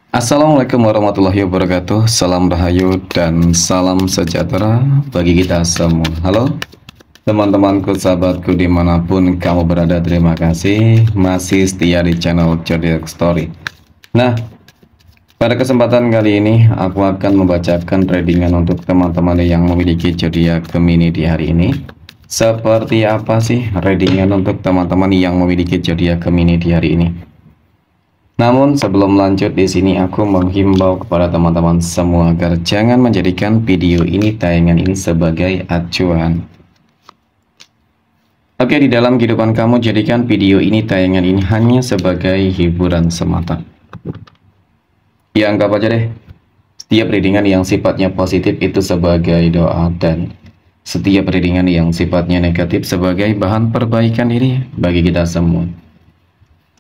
Assalamualaikum warahmatullahi wabarakatuh. Salam rahayu dan salam sejahtera bagi kita semua. Halo teman-temanku, sahabatku dimanapun kamu berada. Terima kasih masih setia di channel Zodiac Story. Nah, pada kesempatan kali ini aku akan membacakan readingan untuk teman-teman yang memiliki zodiak Gemini di hari ini. Seperti apa sih readingan untuk teman-teman yang memiliki zodiak Gemini di hari ini? Namun sebelum lanjut, di sini aku menghimbau kepada teman-teman semua agar jangan menjadikan video ini, tayangan ini sebagai acuan. Oke, di dalam kehidupan kamu jadikan video ini, tayangan ini hanya sebagai hiburan semata. Ya, anggap aja deh setiap readingan yang sifatnya positif itu sebagai doa, dan setiap readingan yang sifatnya negatif sebagai bahan perbaikan diri bagi kita semua.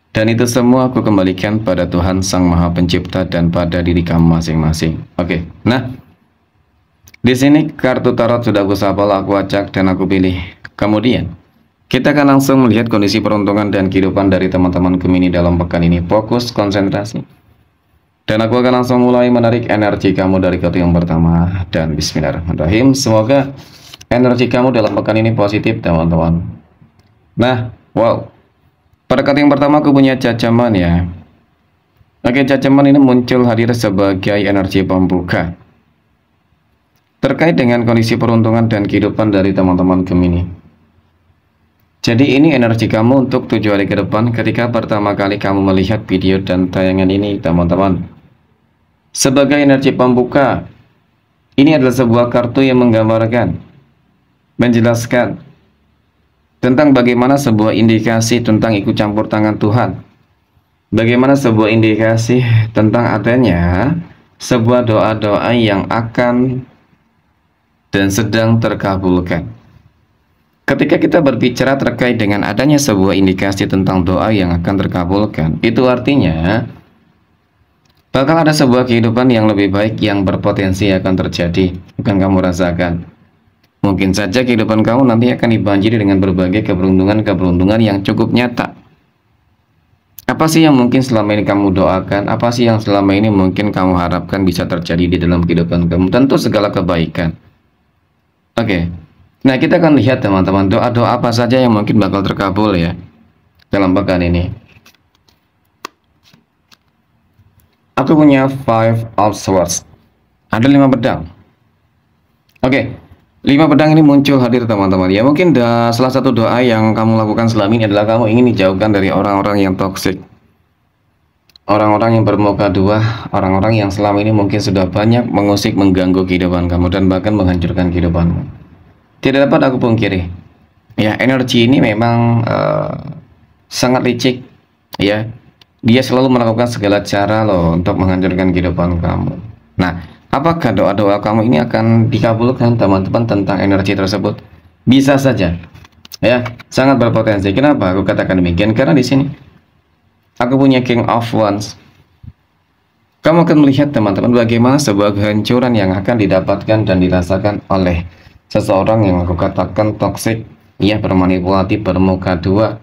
Dan itu semua aku kembalikan pada Tuhan Sang Maha Pencipta dan pada diri kamu masing-masing. Oke, nah di sini kartu tarot sudah aku hafal, aku acak dan aku pilih. Kemudian kita akan langsung melihat kondisi peruntungan dan kehidupan dari teman-teman Gemini dalam pekan ini. Fokus, konsentrasi. Dan aku akan langsung mulai menarik energi kamu dari kartu yang pertama. Dan bismillahirrahmanirrahim. Semoga energi kamu dalam pekan ini positif, teman-teman. Nah, wow. Pada kartu yang pertama aku punya cacaman ya. Oke, cacaman ini muncul hadir sebagai energi pembuka terkait dengan kondisi peruntungan dan kehidupan dari teman-teman Gemini. Jadi ini energi kamu untuk 7 hari ke depan ketika pertama kali kamu melihat video dan tayangan ini, teman-teman. Sebagai energi pembuka, ini adalah sebuah kartu yang menggambarkan, menjelaskan tentang bagaimana sebuah indikasi tentang ikut campur tangan Tuhan. Bagaimana sebuah indikasi tentang adanya sebuah doa-doa yang akan dan sedang terkabulkan. Ketika kita berbicara terkait dengan adanya sebuah indikasi tentang doa yang akan terkabulkan, itu artinya bakal ada sebuah kehidupan yang lebih baik yang berpotensi akan terjadi. Bukan kamu rasakan? Mungkin saja kehidupan kamu nanti akan dibanjiri dengan berbagai keberuntungan-keberuntungan yang cukup nyata. Apa sih yang mungkin selama ini kamu doakan? Apa sih yang selama ini mungkin kamu harapkan bisa terjadi di dalam kehidupan kamu? Tentu segala kebaikan. Oke. Nah, kita akan lihat teman-teman, doa-doa apa saja yang mungkin bakal terkabul ya dalam pekan ini. Aku punya Five of Swords. Ada 5 pedang. Oke. 5 pedang ini muncul hadir teman-teman ya. Mungkin salah satu doa yang kamu lakukan selama ini adalah kamu ingin dijauhkan dari orang-orang yang toksik, orang-orang yang bermuka dua, orang-orang yang selama ini mungkin sudah banyak mengusik, mengganggu kehidupan kamu dan bahkan menghancurkan kehidupanmu. Tidak dapat aku pungkiri ya, energi ini memang sangat licik ya. Dia selalu melakukan segala cara loh untuk menghancurkan kehidupan kamu. Nah, apakah doa-doa kamu ini akan dikabulkan teman-teman tentang energi tersebut? Bisa saja ya, sangat berpotensi. Kenapa aku katakan demikian? Karena di sini aku punya King of Wands. Kamu akan melihat teman-teman bagaimana sebuah kehancuran yang akan didapatkan dan dirasakan oleh seseorang yang aku katakan toksik ya, bermanipulatif, bermuka dua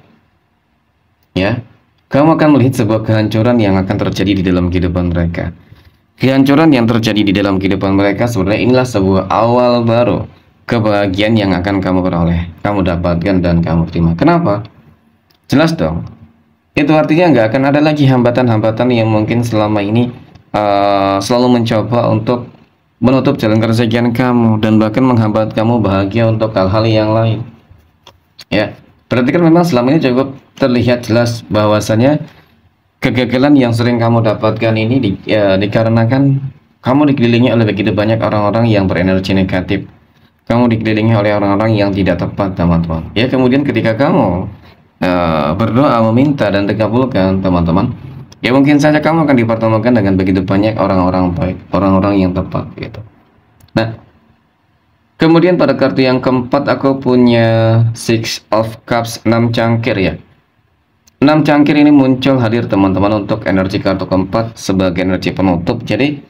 ya. Kamu akan melihat sebuah kehancuran yang akan terjadi di dalam kehidupan mereka. Kehancuran yang terjadi di dalam kehidupan mereka sebenarnya inilah sebuah awal baru kebahagiaan yang akan kamu peroleh, kamu dapatkan dan kamu terima. Kenapa? Jelas dong. Itu artinya nggak akan ada lagi hambatan-hambatan yang mungkin selama ini selalu mencoba untuk menutup jalan keresahan kamu dan bahkan menghambat kamu bahagia untuk hal-hal yang lain. Ya, berarti kan memang selama ini cukup terlihat jelas bahwasanya kegagalan yang sering kamu dapatkan ini dikarenakan kamu dikelilingi oleh begitu banyak orang-orang yang berenergi negatif. Kamu dikelilingi oleh orang-orang yang tidak tepat, teman-teman. Ya, kemudian ketika kamu berdoa meminta dan dikabulkan, teman-teman, ya mungkin saja kamu akan dipertemukan dengan begitu banyak orang-orang baik, orang-orang yang tepat gitu. Nah, kemudian pada kartu yang keempat aku punya Six of Cups, 6 cangkir ya. 6 cangkir ini muncul hadir teman-teman untuk energi kartu keempat sebagai energi penutup. Jadi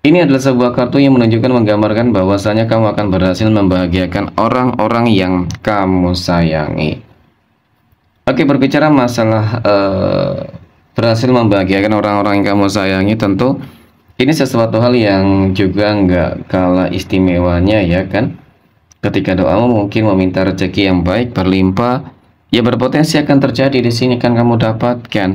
ini adalah sebuah kartu yang menunjukkan, menggambarkan bahwasanya kamu akan berhasil membahagiakan orang-orang yang kamu sayangi. Oke, berbicara masalah berhasil membahagiakan orang-orang yang kamu sayangi, tentu ini sesuatu hal yang juga nggak kalah istimewanya ya kan. Ketika doamu mungkin meminta rezeki yang baik berlimpah, ya berpotensi akan terjadi di sini kan kamu dapatkan.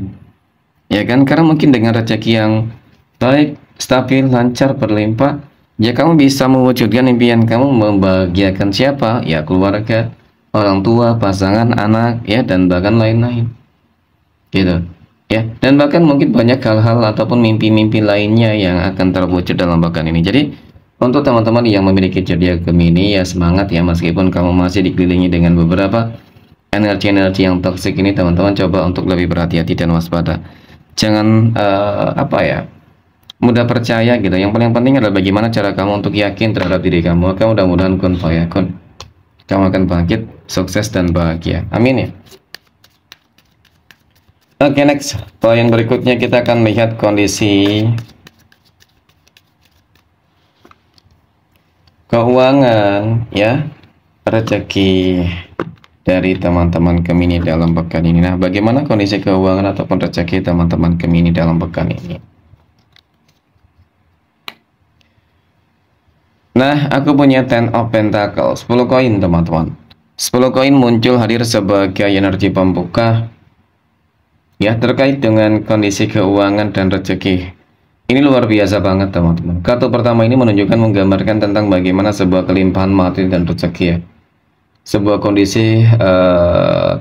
Ya kan, karena mungkin dengan rezeki yang baik, stabil, lancar, berlimpah, ya kamu bisa mewujudkan impian kamu membahagiakan siapa? Ya keluarga, orang tua, pasangan, anak, ya dan bahkan lain-lain. Gitu. Ya, dan bahkan mungkin banyak hal-hal ataupun mimpi-mimpi lainnya yang akan terwujud dalam bahkan ini. Jadi untuk teman-teman yang memiliki zodiak Gemini, ya semangat ya, meskipun kamu masih dikelilingi dengan beberapa energi-energi yang toksik ini, teman-teman coba untuk lebih berhati-hati dan waspada. Jangan apa ya, mudah percaya gitu. Yang paling penting adalah bagaimana cara kamu untuk yakin terhadap diri kamu. Maka mudah-mudahan kun fayakun, kamu akan bangkit, sukses dan bahagia. Amin ya. Oke, next. Poin berikutnya kita akan lihat kondisi keuangan ya, rezeki dari teman-teman Gemini dalam pekan ini. Nah, bagaimana kondisi keuangan ataupun rezeki teman-teman Gemini dalam pekan ini? Nah, aku punya Ten of Pentacles, 10 koin teman-teman. 10 koin muncul hadir sebagai energi pembuka ya, terkait dengan kondisi keuangan dan rezeki. Ini luar biasa banget teman-teman. Kartu pertama ini menunjukkan, menggambarkan tentang bagaimana sebuah kelimpahan materi dan rezeki ya. Sebuah kondisi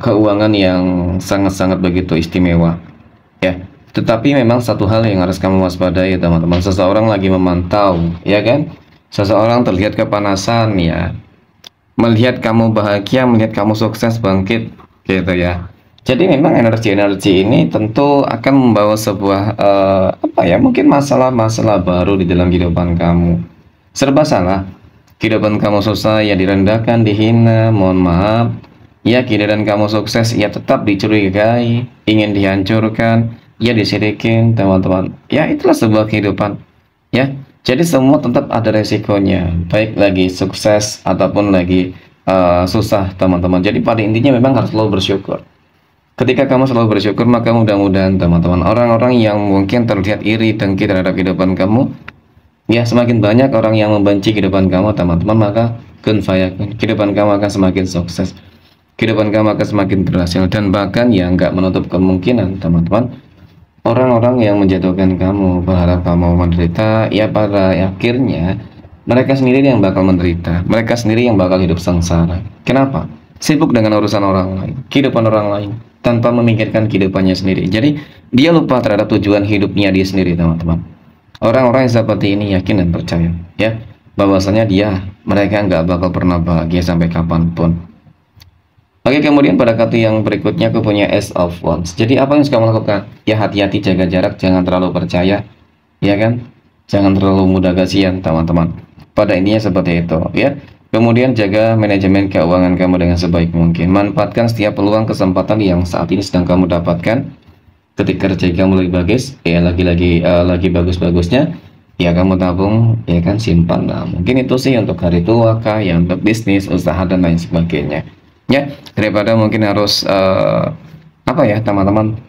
keuangan yang sangat-sangat begitu istimewa ya. Tetapi memang satu hal yang harus kamu waspadai teman-teman. Seseorang lagi memantau ya kan. Seseorang terlihat kepanasan ya. Melihat kamu bahagia, melihat kamu sukses, bangkit gitu ya. Jadi memang energi-energi ini tentu akan membawa sebuah apa ya, mungkin masalah-masalah baru di dalam kehidupan kamu. Serba salah. Kehidupan kamu susah, ya direndahkan, dihina, mohon maaf. Ya kehidupan kamu sukses, ya tetap dicurigai, ingin dihancurkan, ya disirikin, teman-teman. Ya itulah sebuah kehidupan. Ya, jadi semua tetap ada resikonya. Baik lagi sukses ataupun lagi susah, teman-teman. Jadi pada intinya memang harus selalu bersyukur. Ketika kamu selalu bersyukur, maka mudah-mudahan teman-teman, orang-orang yang mungkin terlihat iri dengki terhadap kehidupan kamu, ya semakin banyak orang yang membenci kehidupan kamu teman-teman, maka kun fayakun, kehidupan kamu akan semakin sukses, kehidupan kamu akan semakin berhasil. Dan bahkan yang nggak menutup kemungkinan teman-teman, orang-orang yang menjatuhkan kamu, berharap kamu menderita, ya pada akhirnya mereka sendiri yang bakal menderita, mereka sendiri yang bakal hidup sengsara. Kenapa? Sibuk dengan urusan orang lain, kehidupan orang lain, tanpa memikirkan kehidupannya sendiri. Jadi dia lupa terhadap tujuan hidupnya dia sendiri teman-teman. Orang-orang yang seperti ini yakin dan percaya ya, bahwasanya mereka nggak bakal pernah bahagia sampai kapanpun. Oke, kemudian pada kartu yang berikutnya aku punya Ace of Wands. Jadi apa yang harus kamu lakukan? Ya hati-hati, jaga jarak, jangan terlalu percaya, ya kan? Jangan terlalu mudah kasihan teman-teman. Pada intinya seperti itu ya. Kemudian jaga manajemen keuangan kamu dengan sebaik mungkin. Manfaatkan setiap peluang kesempatan yang saat ini sedang kamu dapatkan. Ketika rezeki kamu lagi bagus, ya lagi bagus-bagusnya, ya kamu tabung, ya kan, simpan. Nah, mungkin itu sih untuk hari tua kah, yang untuk bisnis, usaha dan lain sebagainya. Ya, daripada mungkin harus apa ya teman-teman,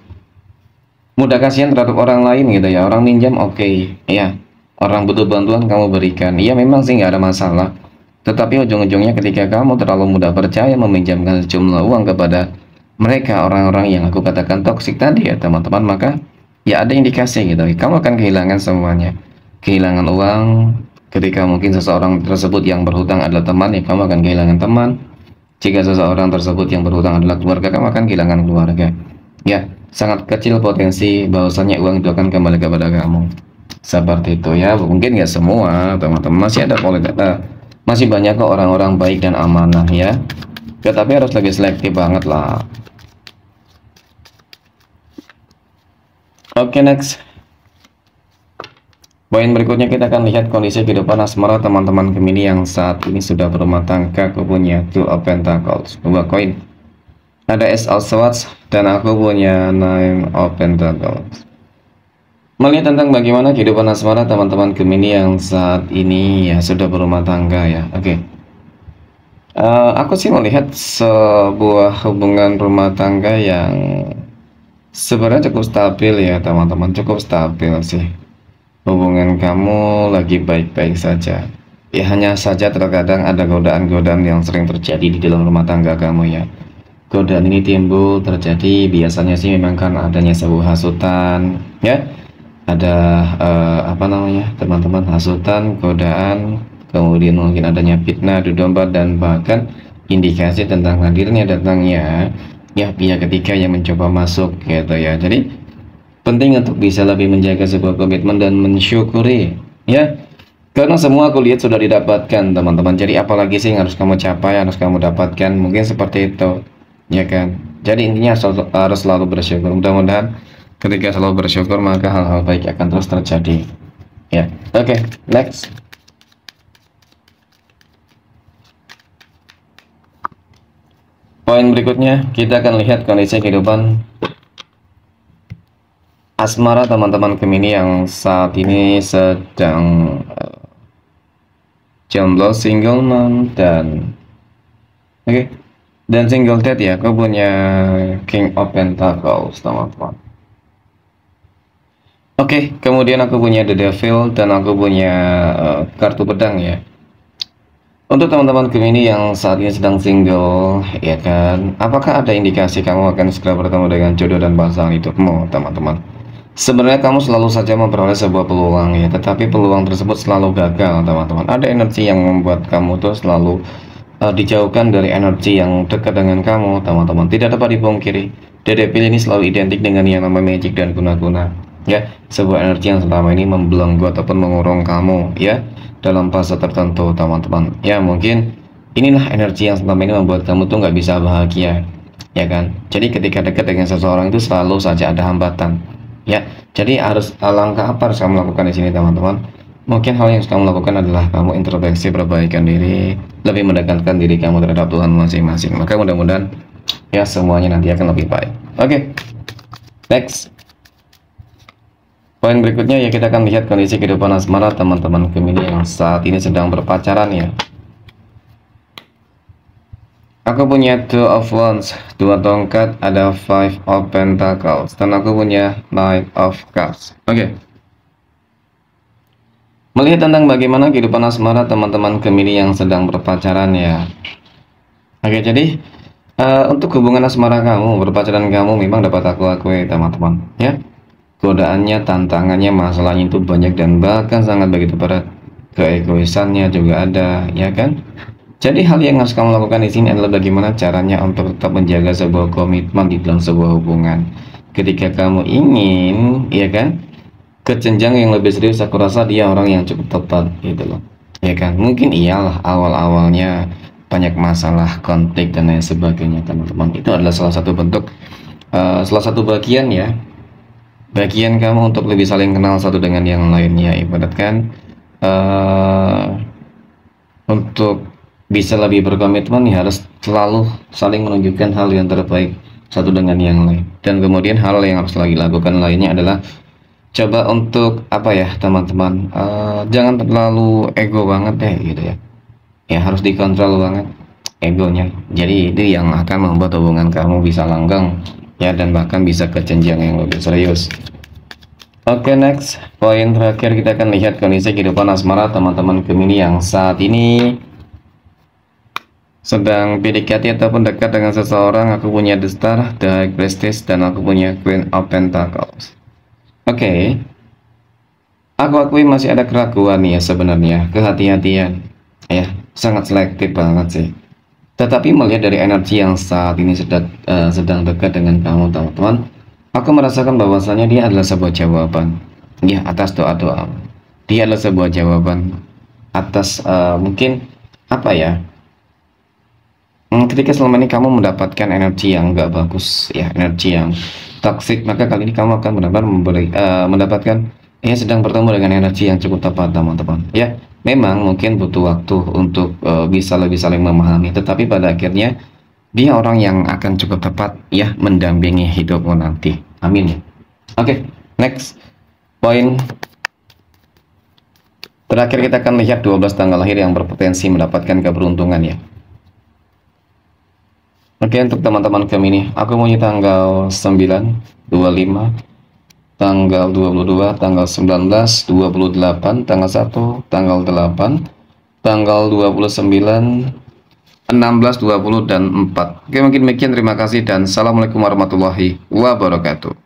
mudah kasihan terhadap orang lain gitu ya. Orang minjam oke, ya. Orang butuh bantuan kamu berikan. Iya memang sih nggak ada masalah. Tetapi ujung-ujungnya ketika kamu terlalu mudah percaya meminjamkan sejumlah uang kepada mereka, orang-orang yang aku katakan toksik tadi ya teman-teman, maka ya ada indikasi gitu, kamu akan kehilangan semuanya. Kehilangan uang, ketika mungkin seseorang tersebut yang berhutang adalah teman, ya kamu akan kehilangan teman. Jika seseorang tersebut yang berhutang adalah keluarga, kamu akan kehilangan keluarga. Ya, sangat kecil potensi bahwasanya uang itu akan kembali kepada kamu. Seperti itu ya, mungkin nggak semua teman-teman, masih ada masih banyak kok orang-orang baik dan amanah ya. Tapi harus lebih selektif banget lah. Oke, next. Poin berikutnya kita akan lihat kondisi kehidupan asmara teman-teman Gemini yang saat ini sudah berumah tangga. Aku punya Two of Pentacles, 2 koin. Ada Ace of Swords dan aku punya Nine of Pentacles. Melihat tentang bagaimana kehidupan asmara teman-teman Gemini yang saat ini ya sudah berumah tangga ya. Oke. Aku sih melihat sebuah hubungan rumah tangga yang Sebenarnya cukup stabil ya teman-teman, cukup stabil sih. Hubungan kamu lagi baik-baik saja. Ya hanya saja terkadang ada godaan-godaan yang sering terjadi di dalam rumah tangga kamu ya. Godaan ini timbul terjadi biasanya sih memang kan adanya sebuah hasutan ya. Ada apa namanya teman-teman, hasutan, godaan, kemudian mungkin adanya fitnah, adu domba, dan bahkan indikasi tentang hadirnya datangnya ya pihak ketiga yang mencoba masuk gitu ya. Jadi penting untuk bisa lebih menjaga sebuah komitmen dan mensyukuri ya, karena semua aku lihat sudah didapatkan teman-teman. Jadi apalagi sih yang harus kamu capai, harus kamu dapatkan, mungkin seperti itu ya kan. Jadi intinya harus selalu bersyukur. Mudah-mudahan ketika selalu bersyukur maka hal-hal baik akan terus terjadi ya. Oke, next. Poin berikutnya kita akan lihat kondisi kehidupan asmara teman-teman Gemini yang saat ini sedang jomblo, single mom, dan dan single dad ya. Aku punya King of Pentacles teman-teman. Kemudian aku punya The Devil dan aku punya kartu pedang ya. Untuk teman-teman Gemini yang saat ini sedang single, ya kan, apakah ada indikasi kamu akan segera bertemu dengan jodoh dan pasangan hidupmu, teman-teman? Sebenarnya kamu selalu saja memperoleh sebuah peluang ya, tetapi peluang tersebut selalu gagal, teman-teman. Ada energi yang membuat kamu tuh selalu dijauhkan dari energi yang dekat dengan kamu, teman-teman. Tidak dapat dipungkiri, The Devil ini selalu identik dengan yang namanya magic dan guna-guna. Ya, sebuah energi yang selama ini membelenggu ataupun mengurung kamu, ya, dalam fase tertentu, teman-teman. Ya, mungkin inilah energi yang selama ini membuat kamu tuh nggak bisa bahagia, ya kan? Jadi ketika dekat dengan seseorang itu selalu saja ada hambatan, ya. Jadi langkah apa harus kamu lakukan di sini, teman-teman? Mungkin hal yang harus kamu lakukan adalah kamu introspeksi, perbaikan diri, lebih mendekatkan diri kamu terhadap Tuhan masing-masing. Maka mudah-mudahan ya semuanya nanti akan lebih baik. Next. Poin berikutnya ya, kita akan lihat kondisi kehidupan asmara teman-teman Gemini yang saat ini sedang berpacaran ya. Aku punya Two of Wands, 2 tongkat, ada Five of Pentacles, dan aku punya Knight of Cups. Melihat tentang bagaimana kehidupan asmara teman-teman Gemini yang sedang berpacaran ya. Jadi untuk hubungan asmara kamu, berpacaran kamu memang dapat aku akui teman-teman ya. Godaannya, tantangannya, masalahnya itu banyak dan bahkan sangat begitu berat. Keegoisannya juga ada, ya kan? Jadi hal yang harus kamu lakukan di sini adalah bagaimana caranya untuk tetap menjaga sebuah komitmen di dalam sebuah hubungan. Ketika kamu ingin, ya kan, ke jenjang yang lebih serius, aku rasa dia orang yang cukup tepat, gitu loh. Ya kan? Mungkin iyalah awal-awalnya banyak masalah, konflik dan lain sebagainya, teman-teman. Itu adalah salah satu bentuk, salah satu bagian ya. Bagian kamu untuk lebih saling kenal satu dengan yang lainnya, ibaratkan untuk bisa lebih berkomitmen ya harus selalu saling menunjukkan hal yang terbaik satu dengan yang lain. Dan kemudian hal yang harus lagi lakukan lainnya adalah coba untuk apa ya teman-teman, jangan terlalu ego banget deh gitu ya. Ya harus dikontrol banget egonya. Jadi itu yang akan membuat hubungan kamu bisa langgeng ya, dan bahkan bisa ke jenjang yang lebih serius. Next, poin terakhir kita akan lihat kondisi kehidupan asmara teman-teman Gemini yang saat ini sedang PDKT ataupun dekat dengan seseorang. Aku punya The Star, The High Priestess, dan aku punya Queen of Pentacles. Aku akui masih ada keraguan ya sebenarnya, kehati-hatian ya, sangat selektif banget sih. Tetapi melihat dari energi yang saat ini sedang dekat dengan kamu teman-teman, aku merasakan bahwasanya dia adalah sebuah jawaban ya atas doa-doa. Dia adalah sebuah jawaban atas mungkin apa ya, ketika selama ini kamu mendapatkan energi yang gak bagus ya, energi yang toxic, maka kali ini kamu akan benar-benar mendapatkan ya, sedang bertemu dengan energi yang cukup tepat teman-teman ya. Memang mungkin butuh waktu untuk bisa lebih saling memahami, tetapi pada akhirnya dia orang yang akan cukup tepat ya mendampingi hidupmu nanti. Amin. Next poin terakhir kita akan lihat 12 tanggal lahir yang berpotensi mendapatkan keberuntungan ya. Oke, untuk teman-teman Gemini, aku punya tanggal 9, 25, tanggal 22, tanggal 19, 28, tanggal 1, tanggal 8, tanggal 29, 16, 20, dan 4. Oke, mungkin demikian. Terima kasih dan assalamualaikum warahmatullahi wabarakatuh.